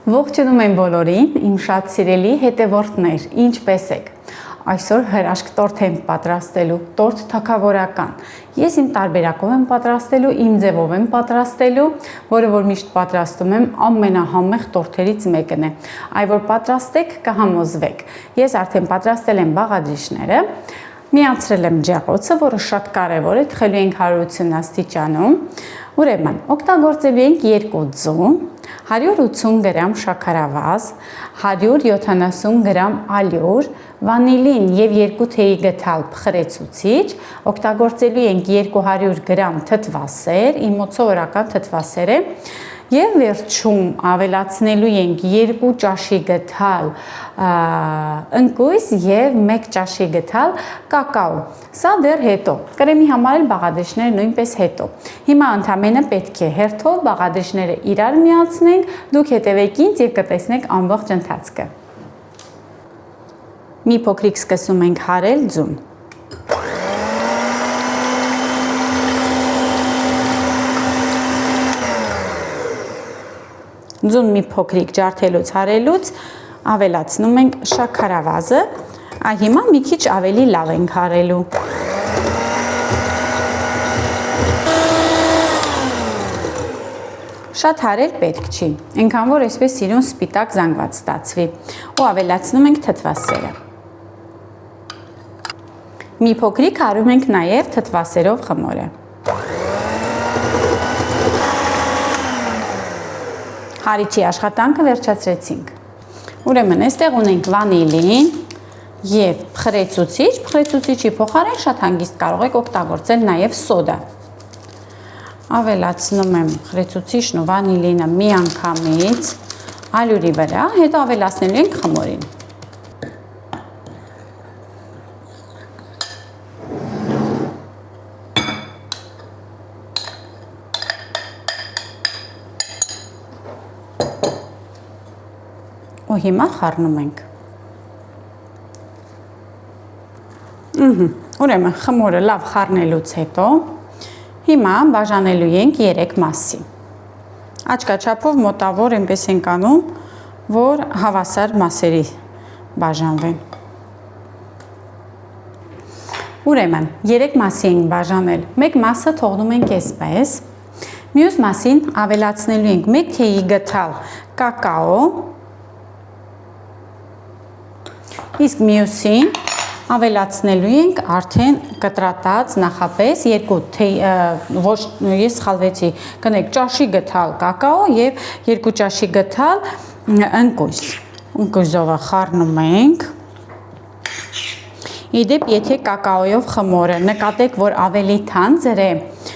Ողջունում եմ բոլորին, իմ շատ սիրելի հետևորդներ, ինչպե՞ս եք։ Այսօր հրաշք տորթ եմ պատրաստելու, տորթ թագավորական։ Ես իմ տարբերակով եմ պատրաստելու, իմ ձևով եմ պատրաստելու, որը որ միշտ պատրաստում եմ, ամենահամեղ տորթերից մեկն է։ Այ որ պատրաստեք, կհամոզվեք։ Ես արդեն պատրաստել եմ բաղադրիչները, միացրել եմ ջեռոցը, որը շատ կարևոր է, թխելու ենք 180 աստիճանում։ Ուրեմն, օգտագործելու ենք 2 ձու, 180 գրամ շաքարավազ, 170 գրամ ալյուր, վանիլին եւ 2 թեյի գդալ փխրեցուցիչ, օգտագործելու ենք 200 գրամ թթվասեր, իմ մոտ սովորական թթվասեր է, եւ վերջում ավելացնելու ենք 2 ճաշի գդալ ընկույզ եւ 1 ճաշի գդալ կակաո։ Սա դեռ հետո։ Կրեմի համար էլ բաղադրիչները նույնպես հետո։ Հիմա ընդամենը պետք է հերթով բաղադրիչները իրար միացնենք, դուք հետևեք ինձ եւ կտեսնեք ամբողջ ընթացքը։ Մի փոքրիկ սկսում ենք հարել ձուն։ Ձուն մի փոքրիկ ջարդելուց հարելուց ավելացնում ենք շաքարավազը, հիմա մի քիչ ավելի լավ ենք հարելու։ Շատ հարել պետք չի, այնքան որ այսպես սիրուն սպիտակ զանգված ստացվի, ու ավելացնում ենք թթվասերը։ Մի փոքրիկ հարում ենք նաև թթվասերով խմորը։ Հարիչի աշխատանքը վերջացրեցինք։ Ուրեմն, այստեղ ունենք վանիլին եւ փխրեցուցիչ, փխրեցուցիչի փոխարեն շատ հանգիստ կարող եք օգտագործել նաև սոդա։ Ավելացնում եմ փխրեցուցիչն ու վանիլինը միանգամից ալյուրի վրա, հետո ավելացնելու ենք խմորին։ Ու հիմա խառնում ենք։ Ուրեմն խմորը լավ խառնելուց հետո հիմա բաժանելու ենք 3 մասի։ Աչքաչափով մոտավոր այնպես ենք անում, որ հավասար մասերի բաժանվեն։ Ուրեմն 3 մասի ենք բաժանել։ Մեկ մասը թողնում ենք այսպես։ Մյուս մասին ավելացնելու ենք 1 թեյի գդալ կակաո, իսկ մյուսին ավելացնելու ենք արդեն կտրատած նախապես 2 թեյ, ոչ ես սխալվեցի, կնեք ճաշի գդալ կակաո եւ 2 ճաշի գդալ ընկույզ։ Ընկույզովը խառնում ենք։ Իդեպ, եթե կակաոյով խմորը նկատեք, որ ավելի թանձր է,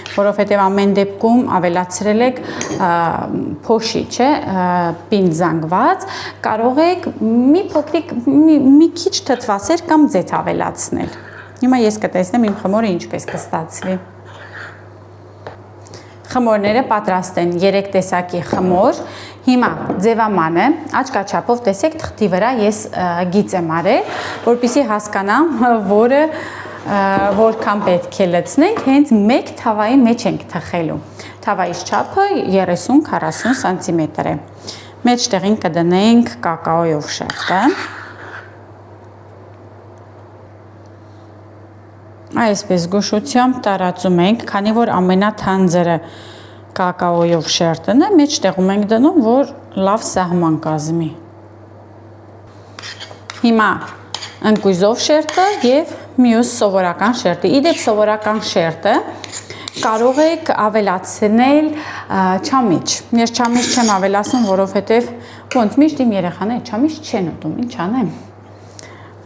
որովհետև ամեն դեպքում ավելացրել եք փոշի, չէ, պինդ զանգված, կարող եք մի փոքրիկ մի քիչ թթվասեր կամ ձեթ ավելացնել։ Հիմա ես կտեսնեմ իմ խմորը ինչպես կստացվի։ Խմորները պատրաստ են, 3 տեսակի խմոր։ Հիմա ձևամանը աչքաչափով տեսեք թղթի վրա ես գիծ եմ արել, որպեսզի հասկանամ, որքան պետք է լցնենք, հենց մեկ թավայի մեջ ենք թխելու։ Թավայից չափը 30-40 սանտիմետր է։ Մեջտեղին կդնենք կակաոյով շերտը։ Այսպես զգուշությամբ տարածում ենք, քանի որ ամենաթանձրը կակաոյով շերտն է, մեջտեղում ենք դնում, որ լավ սահման կազմի։ Հիմա ընկույզով շերտը եւ մյուս սովորական շերտը։ Իդեպ սովորական շերտը կարող եք ավելացնել չամիչ։ Ես չամիչ չեմ ավելացնում, որովհետեւ ոնց միշտ իմ երեխաները չամիչ չեն ուտում, ինչ անեմ։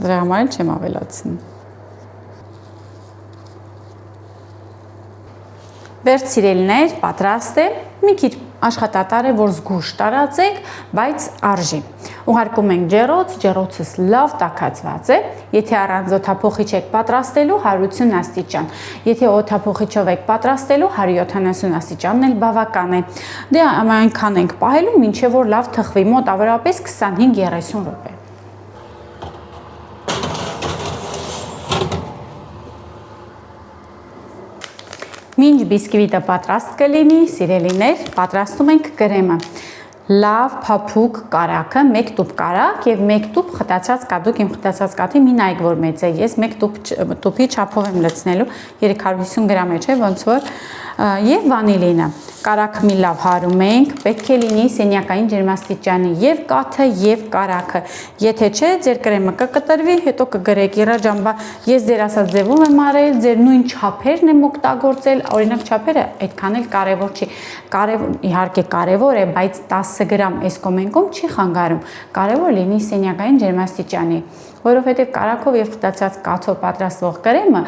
Դրա համար էլ չեմ ավելացնում։ Վերջ սիրելիներ, պատրաստ է, մի քիչ աշխատատար է, որ զգուշ տարածեք, բայց արժի։ Ուղարկում ենք ջեռոց, ջեռոցս լավ տաքացված է, եթե առանց օդափոխիչ եք պատրաստելու 180 աստիճան, եթե օդափոխիչով եք պատրաստելու 170 աստիճանն էլ բավական է։ Դե այնքան ենք պահելու, մինչև որ լավ թխվի, մոտավորապես 25-30 րոպե։ Մինչ բիսկվիտը պատրաստ կլինի, սիրելիներ, պատրաստում ենք կրեմը։ լավ փափուկ կարակը, 1 տուփ կարակ եւ 1 տուփ խտացած կաթ, դուք իմ խտացած կաթի մի նայեք որ մեծ է, ես 1 տուփի չափով եմ լցնելու, 350 գրամ է, չէ, ոնց որ եւ վանիլինը։ Կարակը մի լավ հարում ենք, պետք է լինի սենյակային ջերմաստիճանի եւ կաթը եւ կարակը։ Եթե չէ, ձեր կրեմը կկտրվի, հետո կգրեք իռաջամբա։ Ես ձեր ասած ձևում եմ արել, ձեր նույն չափերն եմ օգտագործել, օրինակ չափերը այդքան էլ կարեւոր չի։ Իհարկե կարեւոր է, բայց 10 գրամ այս կոմենկում չի խանգարում։ Կարեւոր լինի սենյակային ջերմաստիճանի, որովհետեւ կարակով եւ խտացած կաթով պատրաստվող կրեմը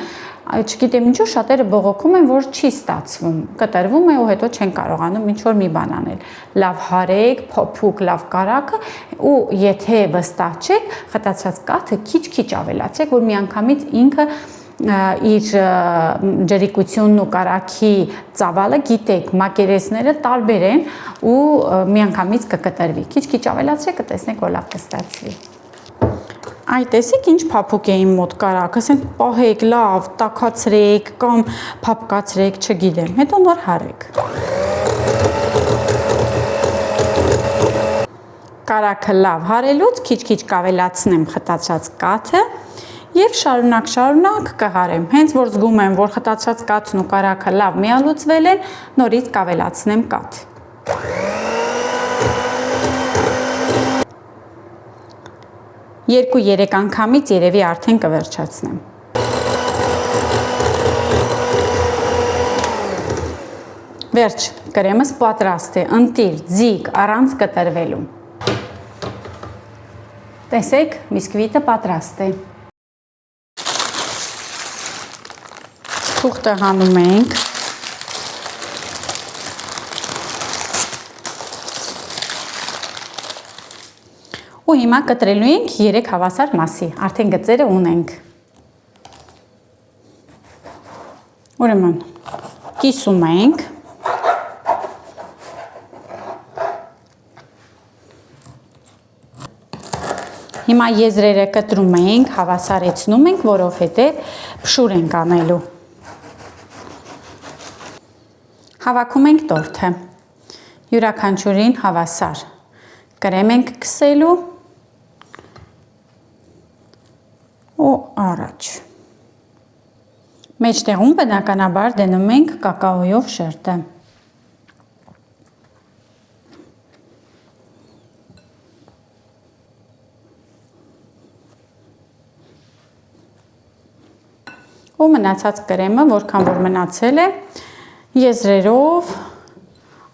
չգիտեմ ինչու շատերը բողոքում են, որ չի ստացվում, կտրվում է ու հետո չեն կարողանում ինչ-որ մի բան անել։ Լավ հարեք, փոփուկ լավ կարակը ու եթե վստահ չեք, խտացած կաթը քիչ-քիչ ավելացրեք, որ միանգամից ինքը իր ջրիկությունն ու կարակի ծավալը գիտեք, մակերեսները տարբեր են ու միանգամից կկտրվի։ Քիչ-քիչ ավելացրեք, կտեսնեք, որ լավ կստացվի։ Այ տեսեք ինչ փափուկ է իմ մոտ կարակը, ասենք պահեք, լավ, տաքացրեք կամ փափկացրեք, չգիտեմ, հետո նոր հարեք։ Կարակը լավ հարելուց քիչ-քիչ կավելացնեմ խտացած կաթը եւ շարունակ կհարեմ։ Հենց որ զգում եմ, որ խտացած կաթն ու կարակը լավ միալուծվել են, նորից կավելացնեմ կաթ։ 2-3 անգամից երևի արդեն կվերջացնեմ։ Վերջ, կրեմս պատրաստ է, ընտիր, ձիգ, առանց կտրվելու։ Տեսեք, բիսկվիտը պատրաստ է։ Թուղթը հանում ենք։ Ու հիմա կտրելու ենք 3 հավասար մասի, արդեն գծերը ունենք։ Ուրեմն, կիսում ենք։ Հիմա եզրերը կտրում ենք, հավասարեցնում ենք, որովհետև փշուր ենք անելու։ Հավաքում ենք տորթը, յուրաքանչյուրին հավասար։ Կրեմ ենք քսելու ու առաջ։ Մեջտեղում բնականաբար դնում ենք կակաոյով շերտը։ Ու մնացած կրեմը, որքան որ մնացել է, եզրերով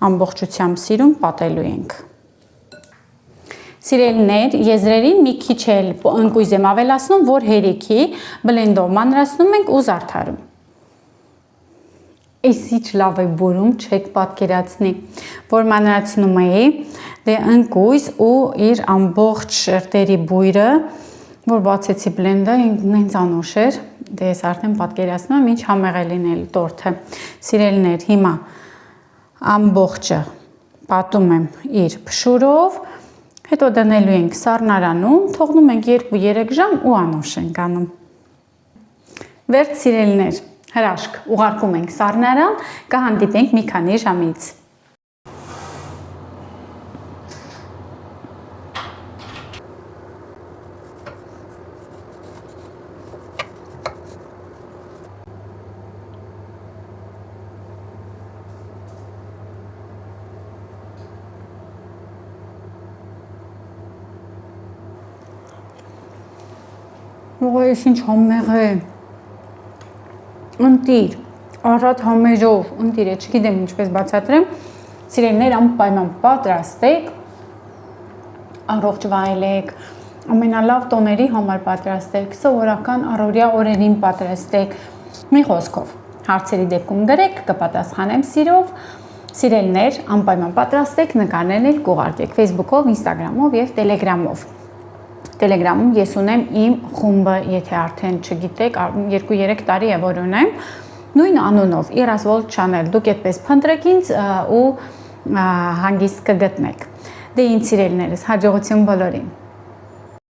ամբողջությամբ սիրուն պատելու ենք։ Սիրելիներ, եզրերին մի քիչ էլ ընկույզ եմ ավելացնում, որ հերիքի, բլենդով մանրացնում ենք ու զարդարում։ Այս ինչ լավ է բուրում, չեք պատկերացնի, որ մանրացնում էի, դե ընկույզ ու իր ամբողջ շերտերի բույրը, որ բացեցի բլենդը, ինքնին անուշ էր, դե ես արդեն պատկերացնում եմ, ինչ համեղ է լինել տորթը։ Սիրելիներ, հիմա ամբողջը պատում եմ իր փշուրով, հետո դնելու ենք սառնարանում, թողնում ենք 2-3 ժամ ու անուշ ենք անում։ Վերջ սիրելիներ, հրաշք, ուղարկում ենք սառնարան, կհանդիպենք մի քանի ժամից։ Ո՞յ, ինչ համեղ է։ Ընտիր, առատ համերով, ընտիր է, չգիտեմ ինչպես բացատրեմ, սիրելիներ անպայման պատրաստեք, առողջ վայելեք, ամենալավ տոների համար պատրաստեք, սովորական առօրյա օրերին պատրաստեք, մի խոսքով, հարցերի դեպքում գրեք, կպատասխանեմ սիրով, սիրելիներ անպայման պատրաստեք, նկարներ կուղարկեք Facebook-ով, Instagram-ով և Telegram-ով։ Telegram-ում ես ունեմ իմ խումբը, եթե արդեն չգիտեք, 2-3 տարի է որ ունեմ, նույն անունով, Իռա's World Channel, դուք այդպես փնտրեք ինձ ու հանգիստ կգտնեք։ Դե ինձ սիրելիներս, հաջողություն բոլորին։